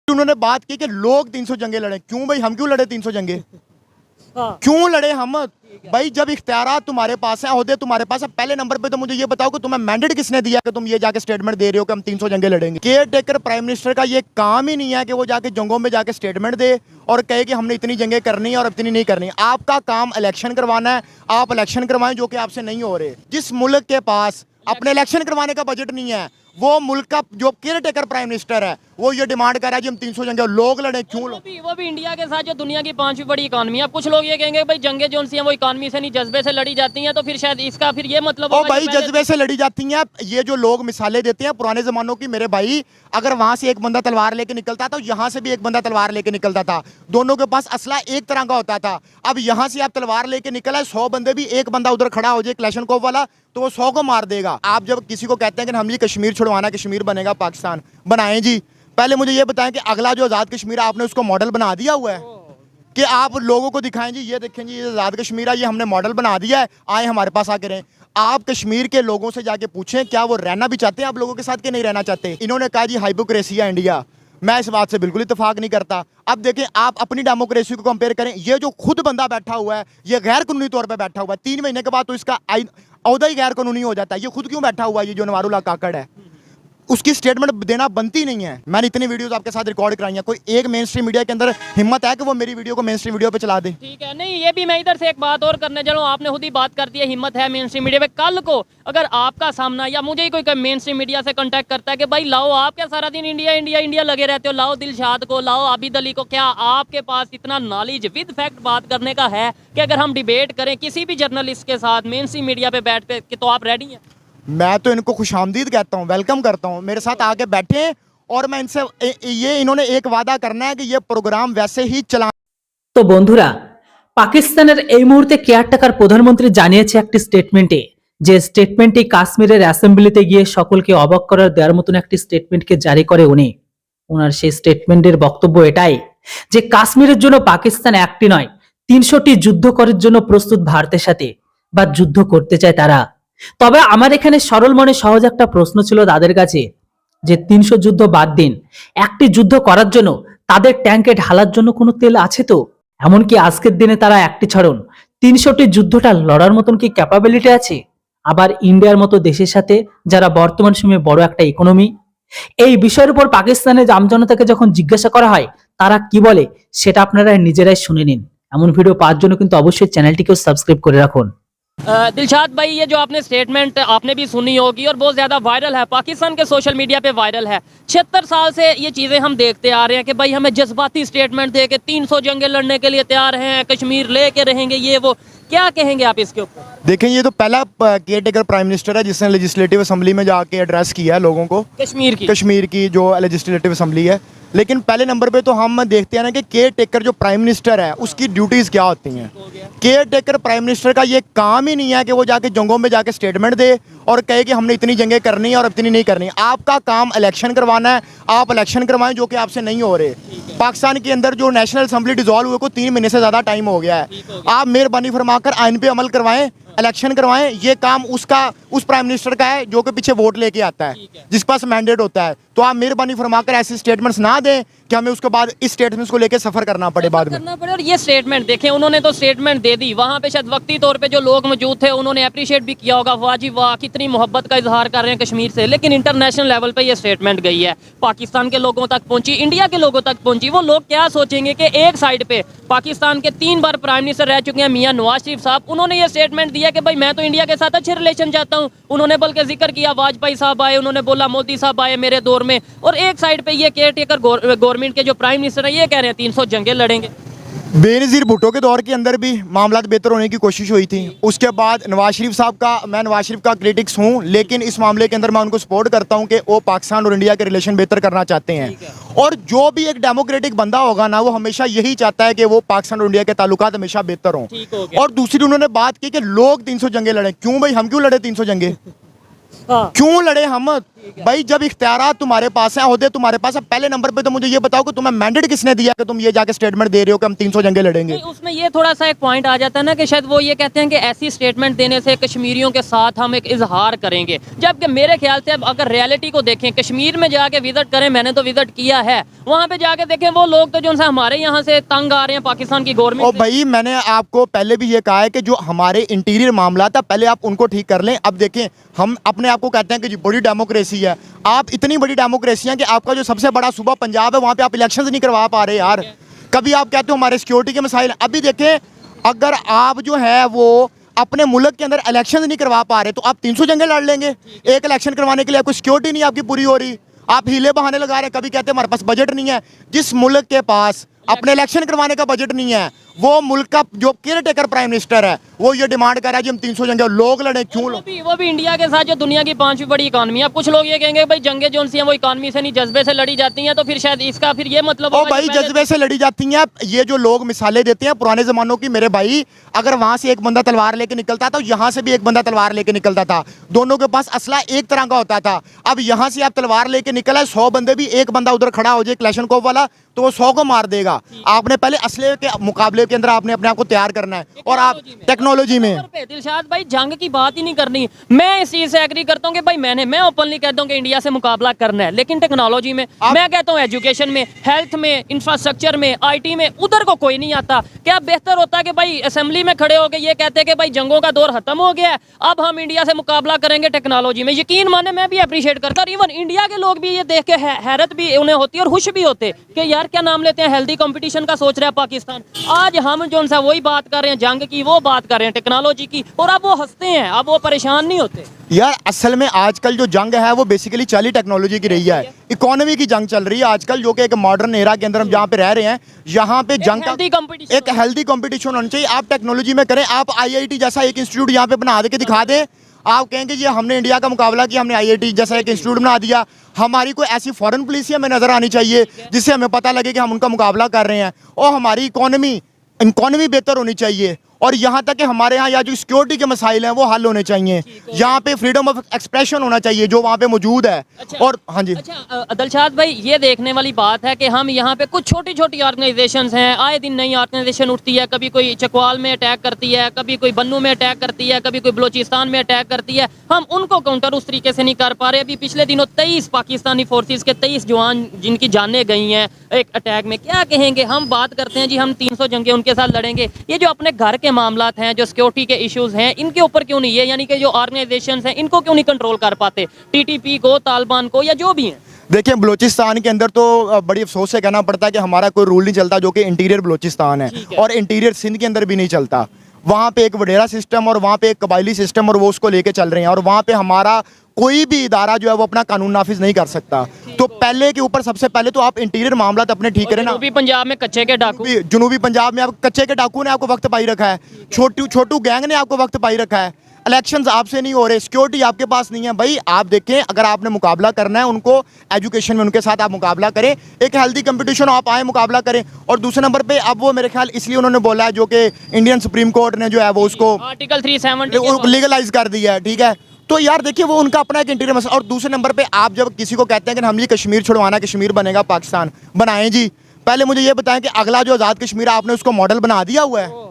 उन्होंने बात की कि लोग 300 जंगे लड़े। क्यों भाई, हम क्यों लड़े 300 जंगे? क्यों लड़े हम? भाई जब इख्तियारात तुम्हारे पास है, ओहदे तुम्हारे पास है, पहले नंबर पे तो मुझे ये बताओ कि तुम्हें मैंडेट किसने दिया कि तुम ये जाके स्टेटमेंट दे रहे हो कि हम 300 जंगे लड़ेंगे? केयर टेकर प्राइम मिनिस्टर का ये काम ही नहीं है कि वो जाके जंगों में जाके स्टेटमेंट दे और कहे कि हमने इतनी जंगे करनी है और इतनी नहीं करनी। आपका काम इलेक्शन करवाना है, आप इलेक्शन करवाएं जो कि आपसे नहीं हो रहे। जिस मुल्क के पास अपने इलेक्शन करवाने का बजट नहीं है, वो मुल्क का जो केयर टेकर प्राइम मिनिस्टर है वो ये डिमांड कर रहा है जी हम 300 जंगे लोग लड़े। क्यों? वो भी इंडिया के साथ जो दुनिया की 5वीं बड़ी इकॉनमी है। अब कुछ लोग ये कहेंगे भाई जंगे जो सी हैं वो इकॉनमी से नहीं जज्बे से लड़ी जाती हैं, तो फिर शायद इसका फिर ये मतलब ओ भाई जज्बे से लड़ी जाती हैं। ये जो लोग मिसालें देते हैं पुराने जमानों की, मेरे भाई अगर वहां से एक बंदा तलवार लेके निकलता था, यहाँ से भी एक बंदा तलवार लेके निकलता था, दोनों के पास असला एक तरह का होता था। अब यहाँ से आप तलवार लेके निकला, 100 बंदे भी, एक बंदा उधर खड़ा हो जाए क्लैशनकोव वाला, तो वो 100 को मार देगा। आप जब किसी को कहते हैं कि हम ये कश्मीर छुड़वाना, कश्मीर बनेगा पाकिस्तान, बनाएं जी। पहले मुझे ये बताएं कि अगला जो आज़ाद कश्मीर है आपने उसको मॉडल बना दिया हुआ है कि आप लोगों को दिखाएं जी ये देखें जी ये आज़ाद कश्मीर है, ये हमने मॉडल बना दिया है, आए हमारे पास आके रहें। आप कश्मीर के लोगों से जाके पूछें क्या वो रहना भी चाहते हैं आप लोगों के साथ कि नहीं रहना चाहते। इन्होंने कहा जी हाइपोक्रेसी है इंडिया, मैं इस बात से बिल्कुल इत्तेफाक नहीं करता। अब देखें आप अपनी डेमोक्रेसी को कंपेयर करें, ये जो खुद बंदा बैठा हुआ है ये गैर कानूनी तौर पर बैठा हुआ है, 3 महीने के बाद तो इसका औहदा ही गैर कानूनी हो जाता है। ये खुद क्यों बैठा हुआ है? ये जो नवारुल्लाह काकड़ है उसकी स्टेटमेंट देना बनती नहीं है। मैंने इतनी वीडियोस आपके साथ रिकॉर्ड कराई हैं, कोई एक मेन स्ट्रीम मीडिया के अंदर हिम्मत है कि वो मेरी वीडियो को मेन स्ट्रीम वीडियो पे चला दे? ठीक है, नहीं ये भी मैं इधर से एक बात और करने चलूँ, आपने खुद ही बात कर दी है हिम्मत है मेन स्ट्रीम मीडिया पे। कल को अगर आपका सामना या मुझे ही कोई मेन स्ट्रीम मीडिया से कांटेक्ट करता है कि भाई लाओ आप क्या सारा दिन इंडिया इंडिया इंडिया लगे रहते हो, लाओ दिलशाद को, लाओ आबिद अली को, क्या आपके पास इतना नॉलेज विद फैक्ट बात करने का है कि अगर हम डिबेट करें किसी भी जर्नलिस्ट के साथ मेन स्ट्रीम मीडिया पे बैठ के, तो आप रेडी हैं? मैं तो इनको खुशामदीद कहता हूँ, वेलकम करता हूँ, मेरे साथ आके बैठे और मैं इनसे ये इन्होंने एक वादा करना है कि ये प्रोग्राम वैसे ही चला। তো বন্ধুরা, পাকিস্তানের এই মুহূর্তে কেয়ারটেকার প্রধানমন্ত্রী জানিয়েছে একটি স্টেটমেন্টে, যে স্টেটমেন্টটি কাশ্মীরের অ্যাসেম্বলিতে গিয়ে সকলকে অবাক করার দেওয়ার মতন একটি স্টেটমেন্টকে জারি করে উনি। ওনার সেই স্টেটমেন্টের বক্তব্য এটাই যে কাশ্মীরের জন্য পাকিস্তান একটি নয় 300টি যুদ্ধ করার জন্য প্রস্তুত ভারতের সাথে, বা যুদ্ধ করতে চায় তারা। তবে আমার এখানে সরল মনে সহজ একটা প্রশ্ন ছিল তাদের কাছে, যে 300 যুদ্ধ বাদ দিন, একটি যুদ্ধ করার জন্য তাদের ট্যাঙ্কে ঢালার জন্য কোনো তেল আছে তো? এমনকি আজকের দিনে তারা একটি ছাড়ুন 300টি যুদ্ধটা লড়ার মতন কি ক্যাপাবিলিটি আছে? আবার ইন্ডিয়ার মতো দেশের সাথে যারা বর্তমান সময়ে বড় একটা ইকোনমি, এই বিষয়ের উপর পাকিস্তানের আমজনতাকে যখন জিজ্ঞাসা করা হয় তারা কি বলে সেটা আপনারা নিজেরাই শুনে নিন। এমন ভিডিও পাওয়ার জন্য কিন্তু অবশ্যই চ্যানেলটিকেও সাবস্ক্রাইব করে রাখুন। दिलशाद भाई ये जो आपने स्टेटमेंट आपने भी सुनी होगी और बहुत ज़्यादा वायरल है, पाकिस्तान के सोशल मीडिया पे वायरल है। 76 साल से ये चीज़ें हम देखते आ रहे हैं कि भाई हमें जज्बाती स्टेटमेंट दे के 300 जंगे लड़ने के लिए तैयार हैं, कश्मीर ले के रहेंगे, ये वो क्या कहेंगे आप इसके ऊपर? देखें ये तो पहला केयर टेकर प्राइम मिनिस्टर है जिसने लेजिस्लेटिव असेंबली में जाके एड्रेस किया है लोगों को, कश्मीर की जो लेजिस्लेटिव असेंबली है। लेकिन पहले नंबर पे तो हम देखते हैं ना कि केयर टेकर जो प्राइम मिनिस्टर है उसकी ड्यूटीज़ क्या होती हैं। केयर टेकर प्राइम मिनिस्टर का ये काम ही नहीं है कि वो जाके जंगों में जाके स्टेटमेंट दे और कहे कि हमने इतनी जंगें करनी है और इतनी नहीं करनी। आपका काम इलेक्शन करवाना है, आप इलेक्शन करवाएं जो कि आपसे नहीं हो रहे। पाकिस्तान के अंदर जो नेशनल असेंबली डिसॉल्व हुए को 3 महीने से ज़्यादा टाइम हो गया है। आप मेहरबानी फरमाकर आइन पे अमल करवाएं, इलेक्शन करवाएं। ये काम उस प्राइम मिनिस्टर का है जो कि पीछे वोट लेके आता है, जिस पास मैंडेट होता है। तो आप मेहरबानी फरमाकर ऐसे स्टेटमेंट्स ना दें कि हमें उसके बाद इस स्टेटमेंट्स को लेके सफर करना पड़े बाद में। और ये स्टेटमेंट देखें, उन्होंने तो स्टेटमेंट दे दी, वहाँ पे शायद वक्ती तौर पे जो लोग मौजूद थे उन्होंने अप्रिशिएट भी किया होगा, वाह जी वाह कितनी मोहब्बत का इजहार कर रहे हैं कश्मीर से। लेकिन इंटरनेशनल लेवल पे ये स्टेटमेंट गई है, पाकिस्तान के लोगों तक पहुंची, इंडिया के लोगों तक पहुंची। वो लोग क्या सोचेंगे कि एक साइड पे पाकिस्तान के 3 बार प्राइम मिनिस्टर रह चुके हैं मियां नवाज शरीफ साहब, उन्होंने ये स्टेटमेंट दिया कि भाई मैं तो इंडिया के साथ अच्छे रिलेशन चाहता हूँ। उन्होंने बल्कि जिक्र किया वाजपेयी साहब आए, उन्होंने बोला मोदी साहब आए मेरे दौर में, और एक साइड पे ये केयर टेकर गवर्नमेंट के जो प्राइम मिनिस्टर है ये कह रहे हैं 300 जंगे लड़ेंगे। बेनज़ीर भुट्टो के दौर के अंदर भी मामला बेहतर होने की कोशिश हुई थी। उसके बाद नवाज शरीफ साहब का, मैं नवाज शरीफ का क्रिटिक्स हूँ, लेकिन इस मामले के अंदर मैं उनको सपोर्ट करता हूँ कि वो पाकिस्तान और इंडिया के रिलेशन बेहतर करना चाहते हैं। और जो भी एक डेमोक्रेटिक बंदा होगा ना वो हमेशा यही चाहता है कि वो पाकिस्तान और इंडिया के ताल्लुकात हमेशा बेहतर हों। और दूसरी उन्होंने बात की कि लोग 300 जंगे लड़े। क्यों भाई, हम क्यों लड़े 300 जंगे? क्यों लड़े हम? भाई जब इख्तियारात तुम्हारे पास है, ओहदे तुम्हारे पास है, पहले नंबर पे तो मुझे ये बताओ कि तुम्हें मैंडेट किसने दिया कि तुम ये जाके स्टेटमेंट दे रहे हो कि हम 300 जंगे लड़ेंगे। नहीं, उसमें ये थोड़ा सा एक पॉइंट आ जाता है ना कि शायद वो ये कहते हैं कि ऐसी स्टेटमेंट देने से कश्मीरियों के साथ हम एक इजहार करेंगे, जबकि मेरे ख्याल से अब अगर रियलिटी को देखें, कश्मीर में जाके विजिट करें, मैंने तो विजिट किया है, वहाँ पे जाके देखें वो लोग तो जो उनसे हमारे यहाँ से तंग आ रहे हैं पाकिस्तान की और गवर्नमेंट। भाई मैंने आपको पहले भी ये कहा है कि जो हमारे इंटीरियर मामला था पहले आप उनको ठीक कर लें। अब देखें, हम अपने आप को कहते हैं कि जी बड़ी डेमोक्रेसी है, आप इतनी बड़ी डेमोक्रेसी है कि आपका जो सबसे बड़ा सूबा पंजाब है वहाँ पे आप इलेक्शंस नहीं करवा पा रहे यार। कभी आप कहते हो हमारे सिक्योरिटी के मसाइल, अभी देखें अगर आप जो है वो अपने मुल्क के अंदर इलेक्शन नहीं करवा पा रहे तो आप 300 जंगे लड़ लेंगे। एक इलेक्शन करवाने के लिए आपको सिक्योरिटी नहीं आपकी पूरी हो रही, आप हीले बहाने लगा रहे हैं। कभी कहते हैं हमारे पास बजट नहीं है। जिस मुल्क के पास अपने इलेक्शन करवाने का बजट नहीं है, वो मुल्क का जो केयर टेकर प्राइम मिनिस्टर है वो ये डिमांड कर रहा है जी हम 300 जंगे लोग लड़े क्यों। वो भी इंडिया के साथ जो दुनिया की 5वीं बड़ी इकानमी है। अब कुछ लोग ये कहेंगे भाई जंगे जो सी वो इकानमी से नहीं जज्बे से लड़ी जाती हैं, तो फिर शायद इसका फिर ये मतलब ओ भाई जज्बे से लड़ी जाती हैं। ये जो लोग मिसालें देते हैं पुराने जमानों की, मेरे भाई अगर वहां से एक बंदा तलवार लेके निकलता था यहाँ से भी एक बंदा तलवार लेके निकलता था, दोनों के पास असला एक तरह का होता था। अब यहाँ से आप तलवार लेके निकला 100 बंदे भी, एक बंदा उधर खड़ा हो जाए क्लैशनकोव वाला तो वो 100 को मार देगा। आपने पहले असले के मुकाबले के अंदर आपने अपने आप को तैयार करना है। और आप टेक्नोलॉजी में दिलशाद भाई जंग की बात ही नहीं करनी। मैं इस चीज से एग्री करता हूँ कि भाई मैं ओपनली कहता हूँ कि इंडिया से मुकाबला करना है, लेकिन टेक्नोलॉजी में मैं कहता हूँ एजुकेशन में, हेल्थ में, इंफ्रास्ट्रक्चर में, आईटी में उधर को कोई नहीं आता। क्या बेहतर होता है कि भाई असेंबली में खड़े होकर ये कहते हैं कि भाई जंगों का दौर खत्म हो गया है, अब हम इंडिया से मुकाबला करेंगे टेक्नोलॉजी में। यकीन माने मैं भी अप्रिशिएट करता हूँ, इवन इंडिया के लोग भी ये देख के हैरत भी उन्हें होती है और खुश भी होते कि यार क्या नाम लेते हैं हेल्दी कंपटीशन का सोच रहा है पाकिस्तान। आज हम जो उनसे वही बात कर रहे हैं, जंग की वो बात कर रहे हैं, टेक्नोलॉजी की, और अब वो हंसते हैं, अब वो परेशान नहीं होते। यार असल में आजकल जो जंग है वो बेसिकली चाली टेक्नोलॉजी की रही है, इकोनॉमी की जंग चल रही है आजकल, जो कि एक मॉडर्न एरा के अंदर हम जहाँ पे रह रहे हैं, यहाँ पे जंग का एक हेल्दी कंपटीशन होना चाहिए। आप टेक्नोलॉजी में करें, आप आईआईटी जैसा एक इंस्टीट्यूट यहाँ पे बना दे के दिखा दें, आप कहेंगे जी हमने इंडिया का मुकाबला किया, हमने आईआईटी जैसा एक इंस्टीट्यूट बना दिया। हमारी कोई ऐसी फॉरेन पॉलिसी हमें नजर आनी चाहिए जिससे हमें पता लगे कि हम उनका मुकाबला कर रहे हैं, और हमारी इकोनॉमी बेहतर होनी चाहिए। और यहाँ तक कि हमारे यहाँ या जो सिक्योरिटी के मसाइल हैं वो हल होने चाहिए, यहाँ पे फ्रीडम ऑफ एक्सप्रेशन होना चाहिए जो वहाँ पे मौजूद है। और हाँ जी, दिलशाद भाई ये देखने वाली बात है कि हम यहाँ पे कुछ छोटी छोटी ऑर्गेनाइजेशंस हैं, आए दिन नई ऑर्गेनाइजेशन उठती है, कभी कोई चकवाल में अटैक करती है, कभी कोई बन्नू में अटैक करती है, कभी कोई बलोचिस्तान में अटैक करती है, हम उनको काउंटर उस तरीके से नहीं कर पा रहे। अभी पिछले दिनों 23 पाकिस्तानी फोर्सेस के 23 जवान जिनकी जानें गई हैं एक अटैक में, क्या कहेंगे। हम बात करते हैं जी हम 300 जंगे उनके साथ लड़ेंगे, ये जो अपने घर के मामलात हैं, जो सिक्योरिटी के इश्यूज हैं, इनके ऊपर क्यों नहीं है, यानी कि जो ऑर्गेनाइजेशंस हैं इनको क्यों नहीं कंट्रोल कर पाते, टीटीपी को, तालिबान को, या जो भी हैं। देखिए बलूचिस्तान के अंदर तो बड़ी अफसोस से कहना पड़ता है कि हमारा कोई रूल नहीं चलता, जो कि इंटीरियर बलूचिस्तान है और इंटीरियर सिंध के अंदर भी नहीं चलता। वहाँ पे एक वडेरा सिस्टम और वहाँ पे एक कबायली सिस्टम और वो उसको लेके चल रहे हैं, और वहाँ पे हमारा कोई भी इदारा जो है वो अपना कानून नाफिज नहीं कर सकता। तो पहले के ऊपर सबसे पहले तो आप इंटीरियर मामला तो अपने ठीक करें ना। जनूबी पंजाब में कच्चे के डाकू, जनूबी पंजाब में आप कच्चे के डाकू ने आपको वक्त पाई रखा है, छोटू गैंग ने आपको वक्त पाई रखा है, इलेक्शंस आपसे नहीं हो रहे, सिक्योरिटी आपके पास नहीं है। भाई आप देखें, अगर आपने मुकाबला करना है उनको एजुकेशन में उनके साथ आप मुकाबला करें, एक हेल्दी कंपटीशन आप आए मुकाबला करें। और दूसरे नंबर पे अब वो मेरे ख्याल इसलिए उन्होंने बोला है जो कि इंडियन सुप्रीम कोर्ट ने जो है वो उसको आर्टिकल 370 लीगलाइज कर दिया है, ठीक है। तो यार देखिए वो उनका अपना एक इंटीरियर मसला। और दूसरे नंबर पे आप जब किसी को कहते हैं कि हम ये कश्मीर छुड़वाना, कश्मीर बनेगा पाकिस्तान, बनाएं जी। पहले मुझे ये बताएं कि अगला जो आज़ाद कश्मीर है आपने उसको मॉडल बना दिया हुआ है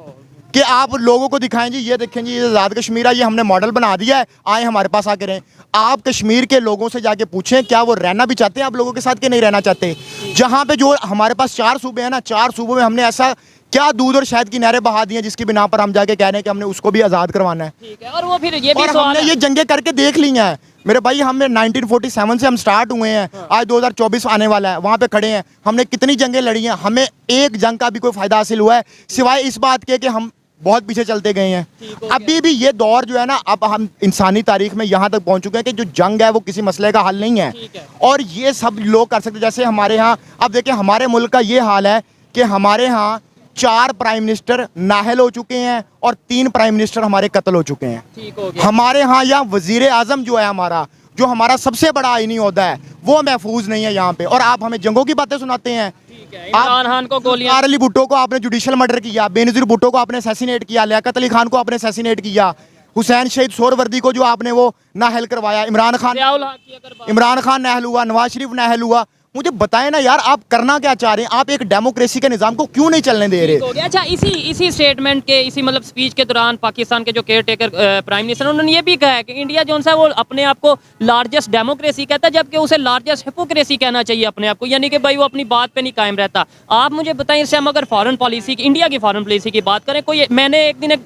कि आप लोगों को दिखाएं जी ये देखें जी ये आज़ाद कश्मीर है, ये हमने मॉडल बना दिया है, आए हमारे पास आके रहें। आप कश्मीर के लोगों से जाके पूछें क्या वो रहना भी चाहते हैं आप लोगों के साथ कि नहीं रहना चाहते। जहाँ पे जो हमारे पास 4 सूबे हैं ना, 4 सूबों में हमने ऐसा क्या दूध और शहद की नहरें बहा दी हैं जिसकी बिना पर हम जाके कह रहे हैं कि हमने उसको भी आज़ाद करवाना है। ठीक है, और वो फिर ये भी और हमने ये जंगे करके देख ली हैं मेरे भाई, हमें 1947 से हम स्टार्ट हुए हैं, आज 2024 आने वाला है, वहाँ पे खड़े हैं, हमने कितनी जंगें लड़ी हैं, हमें एक जंग का भी कोई फायदा हासिल हुआ है सिवाय इस बात के कि हम बहुत पीछे चलते गए हैं। अभी भी ये दौर जो है ना, अब हम इंसानी तारीख में यहाँ तक पहुँच चुके हैं कि जो जंग है वो किसी मसले का हल नहीं है, और ये सब लोग कर सकते। जैसे हमारे यहाँ अब देखिए हमारे मुल्क का ये हाल है कि हमारे यहाँ 4 प्राइम मिनिस्टर नाहल हो चुके हैं और 3 प्राइम मिनिस्टर हमारे कत्ल हो चुके हैं। हमारे यहाँ या वजीर आजम जो है हमारा, जो हमारा सबसे बड़ा आईनी ओहदा है, वो महफूज नहीं है यहाँ पे, और आप हमें जंगों की बातें सुनाते हैं। इमरान खान को गोलियां, अली भुट्टो को आपने जुडिशियल मर्डर किया, बेनजीर भुट्टो को आपने असैसिनेट किया, लियाकत अली खान को आपने असैसिनेट किया, हुसैन शहीद सोहरवर्दी को जो आपने वो नाहल करवाया, इमरान खान नाहल हुआ, नवाज शरीफ नाहल हुआ। मुझे बताएं ना यार, आप करना क्या चाह रहे हैं? आप एक डेमोक्रेसी के निज़ाम को क्यों नहीं चलने दे रहे? अच्छा, इसी स्टेटमेंट के, इसी मतलब स्पीच के दौरान पाकिस्तान के जो केयर टेकर प्राइम मिनिस्टर, उन्होंने ये भी कहा है कि इंडिया जो है वो अपने आप को लार्जेस्ट डेमोक्रेसी कहता है, जबकि उसे लार्जेस्ट हिपोक्रेसी कहना चाहिए अपने आप को, यानी कि भाई वो अपनी बात पे नहीं कायम रहता। आप मुझे बताएं, इससे हम अगर फॉरेन पॉलिसी की, इंडिया की फॉरेन पॉलिसी की बात करें, कोई, मैंने एक दिन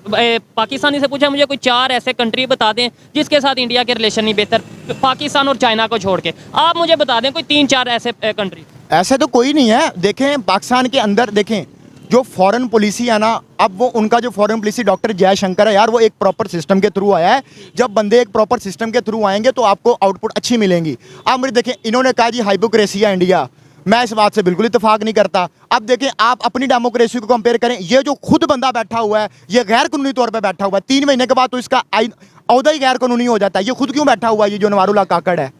पाकिस्तानी से पूछा मुझे कोई 4 ऐसे कंट्री बता दें जिसके साथ इंडिया के रिलेशन नहीं बेहतर, पाकिस्तान और चाइना को छोड़ के। आप मुझे बता दें कोई 3-4 ऐसे कंट्री। ऐसे तो कोई नहीं है। देखें पाकिस्तान के अंदर, देखें जो फॉरेन पॉलिसी है ना, अब वो उनका जो फॉरेन पॉलिसी डॉक्टर जयशंकर है यार, वो एक प्रॉपर सिस्टम के थ्रू आया है। जब बंदे एक प्रॉपर सिस्टम के थ्रू आएंगे तो आपको आउटपुट अच्छी मिलेंगी। अब मुझे देखें, इन्होंने कहा जी हाइपोक्रेसी है इंडिया, मैं इस बात से बिल्कुल इत्तेफाक नहीं करता। अब देखें, आप अपनी डेमोक्रेसी को कंपेयर करें, ये जो खुद बंदा बैठा हुआ है ये गैर कानूनी तौर पर बैठा हुआ है, 3 महीने के बाद तो इसका औहदा ही गैर कानूनी हो जाता है। ये खुद क्यों बैठा हुआ है? ये जो नवारुल्लाह काकड़ है,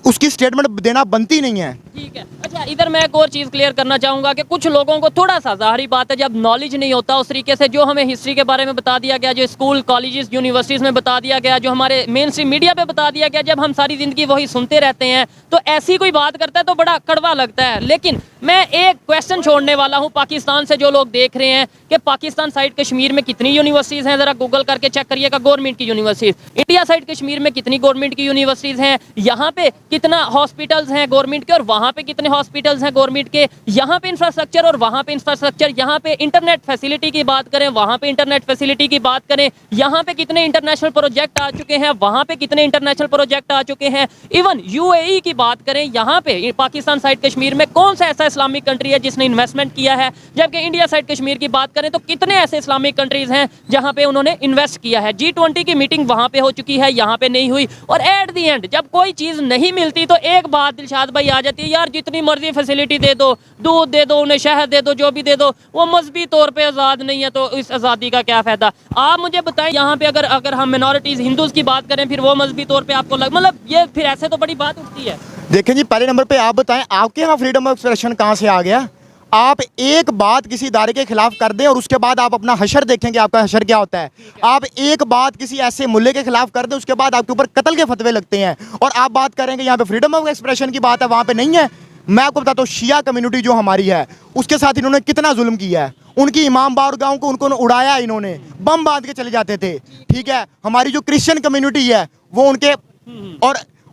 उसकी स्टेटमेंट देना बनती नहीं है। ठीक है। अच्छा, इधर मैं एक और चीज़ क्लियर करना चाहूँगा कि कुछ लोगों को थोड़ा सा, ज़ाहिरी बात है, जब नॉलेज नहीं होता उस तरीके से, जो हमें हिस्ट्री के बारे में बता दिया गया, जो स्कूल कॉलेजेस यूनिवर्सिटीज़ में बता दिया गया, जो हमारे मेन स्ट्रीम मीडिया पे बता दिया गया, जब हम सारी ज़िंदगी वही सुनते रहते हैं तो ऐसी कोई बात करता है तो बड़ा कड़वा लगता है। लेकिन मैं एक क्वेश्चन छोड़ने वाला हूँ पाकिस्तान से, जो लोग देख रहे हैं कि पाकिस्तान साइड कश्मीर में कितनी यूनिवर्सिटीज़ हैं, ज़रा गूगल करके चेक करिएगा, गवर्नमेंट की यूनिवर्सिटीज़। इंडिया साइड कश्मीर में कितनी गवर्नमेंट की यूनिवर्सिटीज़ हैं, यहाँ पे कितना हॉस्पिटल्स हैं गवर्नमेंट के और वहाँ पे कितने हॉस्पिटल्स हैं गवर्नमेंट के, यहाँ पे इंफ्रास्ट्रक्चर और वहाँ पे इंफ्रास्ट्रक्चर, यहाँ पे इंटरनेट फैसिलिटी की बात करें, वहाँ पे इंटरनेट फैसिलिटी की बात करें, यहाँ पे कितने इंटरनेशनल प्रोजेक्ट आ चुके हैं, वहाँ पे कितने इंटरनेशनल प्रोजेक्ट आ चुके हैं। इवन यूएई की बात करें, यहाँ पे पाकिस्तान साइड कश्मीर में कौन सा ऐसा इस्लामिक कंट्री है जिसने इन्वेस्टमेंट किया है, जबकि इंडिया साइड कश्मीर की बात करें तो कितने ऐसे इस्लामिक कंट्रीज हैं जहाँ पे उन्होंने इन्वेस्ट किया है। G20 की मीटिंग वहाँ पे हो चुकी है, यहाँ पे नहीं हुई। और एट दी एंड जब कोई चीज़ नहीं मिलती तो एक बात दिलशाद भाई आ जाती है, यार जितनी मर्जी फैसिलिटी दे दो, दूध दे दो, उन्हें शहद दे दो, जो भी दे दो, वो मजहबी तौर पे आज़ाद नहीं है तो इस आज़ादी का क्या फ़ायदा। आप मुझे बताएं, यहाँ पे अगर हम मिनॉरिटीज़ हिंदूज़ की बात करें, फिर वो मजहबी तौर पर आपको मतलब ये फिर ऐसे तो बड़ी बात उठती है। देखें जी, पहले नंबर पे आप बताएं, आपके यहाँ फ्रीडम ऑफ एक्सप्रेशन कहाँ से आ गया? आप एक बात किसी इदारे के खिलाफ कर दें और उसके बाद आप अपना हशर देखेंगे, आपका हशर क्या होता है। आप एक बात किसी ऐसे मुल्ले के खिलाफ कर दें, उसके बाद आपके ऊपर कत्ल के फतवे लगते हैं, और आप बात करेंगे यहाँ पे फ्रीडम ऑफ एक्सप्रेशन की बात है, वहाँ पे नहीं है। मैं आपको बताता हूँ, शिया कम्युनिटी जो हमारी है उसके साथ इन्होंने कितना जुल्म किया है। उनकी इमाम बारगाहों को उनको उड़ाया, इन्होंने बम बांध के चले जाते थे। ठीक है, हमारी जो क्रिश्चियन कम्युनिटी है वो उनके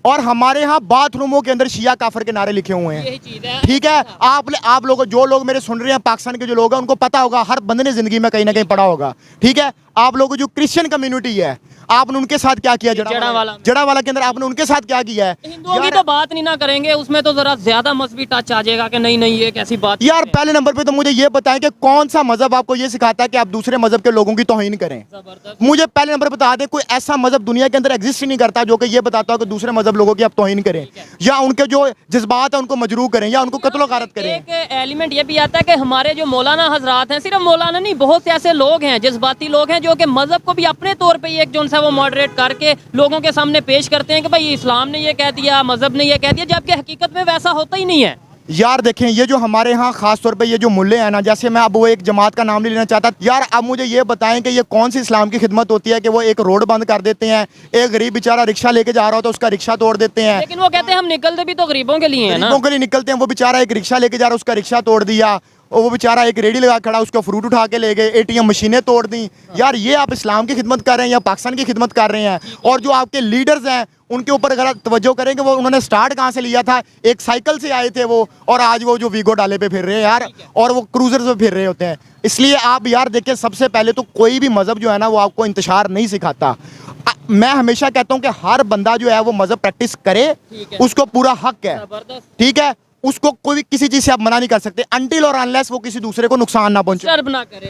और हमारे यहाँ बाथरूमों के अंदर शिया काफर के नारे लिखे हुए हैं। ठीक है, आप लोग, जो लोग मेरे सुन रहे हैं, पाकिस्तान के जो लोग हैं, उनको पता होगा, हर बंदे ने जिंदगी में कहीं ना कहीं पढ़ा होगा। ठीक है, आप लोगों जो क्रिश्चियन कम्युनिटी है, आपने उनके साथ क्या किया? जड़ावाला के अंदर आपने उनके साथ क्या किया है? हिंदुओं की तो बात नहीं ना करेंगे, उसमें तो जरा ज्यादा मजहबी टच आ जाएगा कि नहीं नहीं ये कैसी बात यार। पहले नंबर पे तो मुझे ये बताएं कि कौन सा मजहब आपको ये सिखाता है कि आप दूसरे मजहब के लोगों की तौहीन करें? मुझे पहले नंबर पे बता दें, कोई ऐसा मजहब दुनिया के अंदर एग्जिस्ट ही नहीं करता जो कि ये बताता हो कि दूसरे मजहब लोगों की आप तौहीन करें या उनके जो जज्बात है उनको मजरूह करें या उनको कत्ल गारत करें। एक एलिमेंट ये भी आता है कि हमारे जो मौलाना हजरात हैं, सिर्फ मौलाना नहीं, बहुत से ऐसे लोग हैं, जज्बाती लोग हैं, जो कि मजहब को भी अपने तौर पे एक जो है वो मॉडरेट करके लोगों के सामने पेश करते हैं कि भाई इस्लाम ने ये कह दिया, मजहब ने ये कह दिया, जबकि हकीकत में वैसा होता ही नहीं है। यार देखें, ये जो हमारे यहाँ खास तौर पे ये जो मुल्ले हैं ना, जैसे मैं अब वो एक जमात का नाम नहीं लेना चाहता, यार अब मुझे ये बताएं कि ये कौन सी इस्लाम की खिदमत होती है कि वो एक रोड बंद कर देते हैं, एक गरीब बेचारा रिक्शा लेके जा रहा हो तो उसका रिक्शा तोड़ देते हैं। लेकिन वो कहते हैं हम निकलते भी तो गरीबों के लिए हैं ना। गरीबों के लिए निकलते हैं, वो बेचारा एक रिक्शा लेके जा रहा है, उसका रिक्शा तोड़ दिया, वो बेचारा एक रेडी लगा खड़ा, उसका फ्रूट उठा के ले गए, ATM मशीनें तोड़ दी। यार ये आप इस्लाम की खिदमत कर रहे हैं या पाकिस्तान की खिदमत कर रहे हैं? और जो आपके लीडर्स हैं उनके ऊपर अगर तवज्जो करेंगे, वो उन्होंने स्टार्ट कहाँ से लिया था? एक साइकिल से आए थे वो, और आज वो जो वीगो डाले पे फिर रहे हैं यार, और वो क्रूजर पे फिर रहे होते हैं। इसलिए आप यार देखिए, सबसे पहले तो कोई भी मजहब जो है ना वो आपको इंतशार नहीं सिखाता। मैं हमेशा कहता हूँ कि हर बंदा जो है वो मजहब प्रैक्टिस करे, उसको पूरा हक है। ठीक है, उसको कोई किसी चीज से आप मना नहीं कर सकते अनटिल और अनलेस वो किसी दूसरे को नुकसान ना पहुंचे,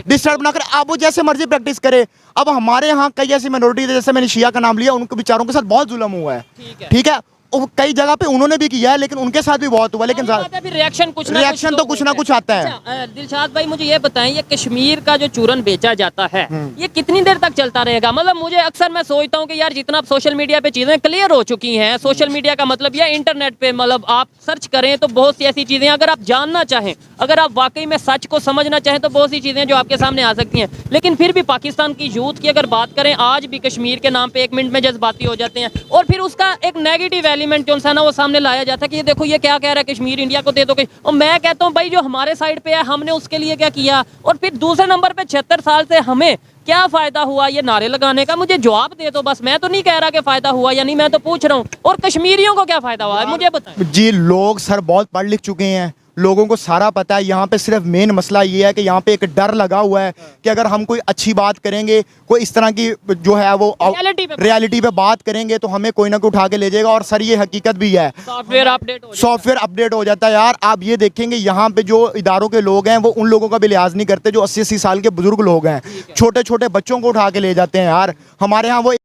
डिस्टर्ब ना करे। आप वो जैसे मर्जी प्रैक्टिस करे। अब हमारे यहाँ कई ऐसी मिनोरिटीज है, जैसे मैंने शिया का नाम लिया, उनके बेचारों के साथ बहुत जुल्म हुआ है। ठीक है, वो कई जगह पे उन्होंने भी किया है, लेकिन उनके साथ भी बहुत हुआ, लेकिन फिर रिएक्शन कुछ रिएक्शन तो कुछ ना कुछ आता है। अच्छा, दिलशाद भाई मुझे ये बताएं, ये कश्मीर का जो चूरन बेचा जाता है ये कितनी देर तक चलता रहेगा? मतलब मुझे अक्सर मैं सोचता हूँ कि यार जितना सोशल मीडिया पे चीजें क्लियर हो चुकी हैं, सोशल मीडिया का मतलब या इंटरनेट पे मतलब आप सर्च करें तो बहुत सी ऐसी चीजें, अगर आप जानना चाहें, अगर आप वाकई में सच को समझना चाहें तो बहुत सी चीजें जो आपके सामने आ सकती हैं। लेकिन फिर भी पाकिस्तान की यूथ की अगर बात करें, आज भी कश्मीर के नाम पे 1 मिनट में जज्बाती हो जाते हैं और फिर उसका एक नेगेटिव एलिमेंट जो सा ना वो सामने लाया जाता है कि ये देखो ये क्या कह रहा है, कश्मीर इंडिया को दे दो। और मैं कहता हूँ भाई जो हमारे साइड पे है हमने उसके लिए क्या किया, और फिर दूसरे नंबर पे 76 साल से हमें क्या फायदा हुआ ये नारे लगाने का? मुझे जवाब दे दो बस। मैं तो नहीं कह रहा कि फायदा हुआ या नहीं, मैं तो पूछ रहा हूँ। और कश्मीरियों को क्या फायदा हुआ है मुझे बताएं। जी, लोग सर बहुत पढ़ लिख चुके हैं, लोगों को सारा पता है। यहाँ पे सिर्फ मेन मसला ये है कि यहाँ पे एक डर लगा हुआ है कि अगर हम कोई अच्छी बात करेंगे, कोई इस तरह की जो है वो रियलिटी पे बात करेंगे तो हमें कोई ना कोई उठा के ले जाएगा। और सर ये हकीकत भी है, सॉफ्टवेयर अपडेट हो जाता है यार। आप ये देखेंगे यहाँ पे जो इदारों के लोग हैं वो उन लोगों का भी लिहाज नहीं करते जो 80-80 साल के बुजुर्ग लोग हैं, छोटे छोटे बच्चों को उठा के ले जाते हैं यार। हमारे यहाँ वो